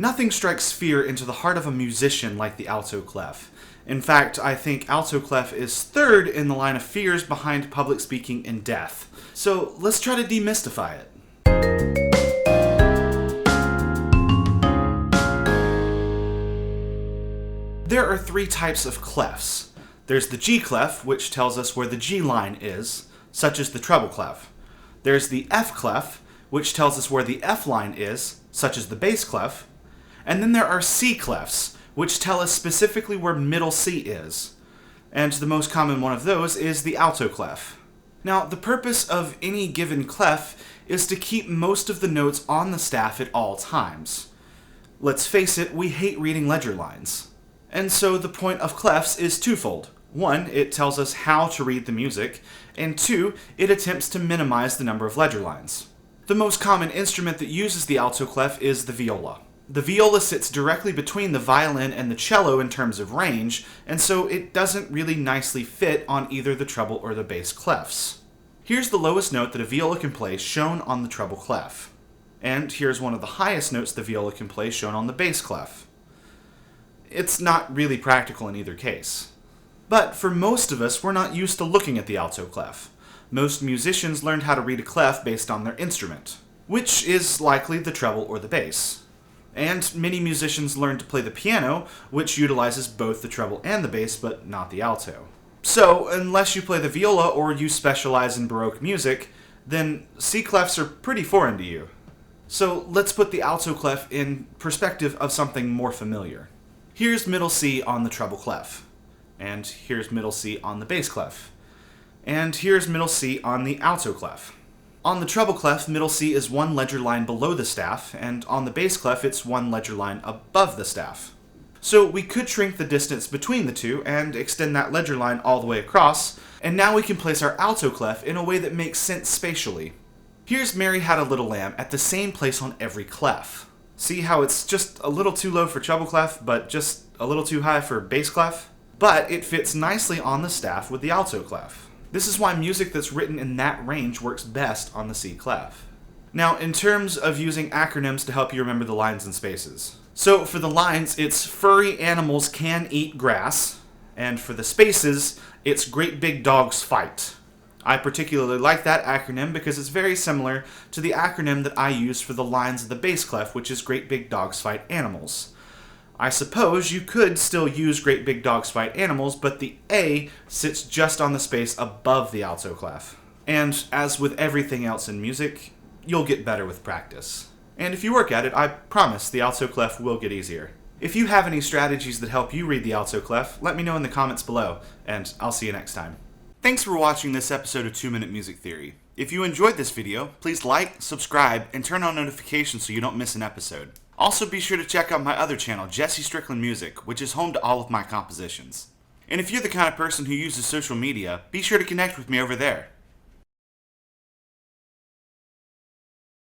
Nothing strikes fear into the heart of a musician like the alto clef. In fact, I think alto clef is third in the line of fears behind public speaking and death. So let's try to demystify it. There are three types of clefs. There's the G clef, which tells us where the G line is, such as the treble clef. There's the F clef, which tells us where the F line is, such as the bass clef. And then there are C clefs, which tell us specifically where middle C is. And the most common one of those is the alto clef. Now, the purpose of any given clef is to keep most of the notes on the staff at all times. Let's face it, we hate reading ledger lines. And so the point of clefs is twofold. One, it tells us how to read the music, and two, it attempts to minimize the number of ledger lines. The most common instrument that uses the alto clef is the viola. The viola sits directly between the violin and the cello in terms of range, and so it doesn't really nicely fit on either the treble or the bass clefs. Here's the lowest note that a viola can play shown on the treble clef. And here's one of the highest notes the viola can play shown on the bass clef. It's not really practical in either case. But for most of us, we're not used to looking at the alto clef. Most musicians learned how to read a clef based on their instrument, which is likely the treble or the bass. And many musicians learned to play the piano, which utilizes both the treble and the bass, but not the alto. So, unless you play the viola or you specialize in Baroque music, then C clefs are pretty foreign to you. So let's put the alto clef in perspective of something more familiar. Here's middle C on the treble clef, and here's middle C on the bass clef, and here's middle C on the alto clef. On the treble clef, middle C is one ledger line below the staff, and on the bass clef it's one ledger line above the staff. So we could shrink the distance between the two and extend that ledger line all the way across, and now we can place our alto clef in a way that makes sense spatially. Here's Mary Had a Little Lamb at the same place on every clef. See how it's just a little too low for treble clef, but just a little too high for bass clef? But it fits nicely on the staff with the alto clef. This is why music that's written in that range works best on the C clef. Now, in terms of using acronyms to help you remember the lines and spaces. So for the lines, it's furry animals can eat grass, and for the spaces, it's great big dogs fight. I particularly like that acronym because it's very similar to the acronym that I use for the lines of the bass clef, which is Great Big Dogs Fight Animals. I suppose you could still use Great Big Dogs Fight Animals, but the A sits just on the space above the alto clef. And as with everything else in music, you'll get better with practice. And if you work at it, I promise the alto clef will get easier. If you have any strategies that help you read the alto clef, let me know in the comments below, and I'll see you next time. Thanks for watching this episode of 2 Minute Music Theory. If you enjoyed this video, please like, subscribe, and turn on notifications so you don't miss an episode. Also be sure to check out my other channel, Jesse Strickland Music, which is home to all of my compositions. And if you're the kind of person who uses social media, be sure to connect with me over there.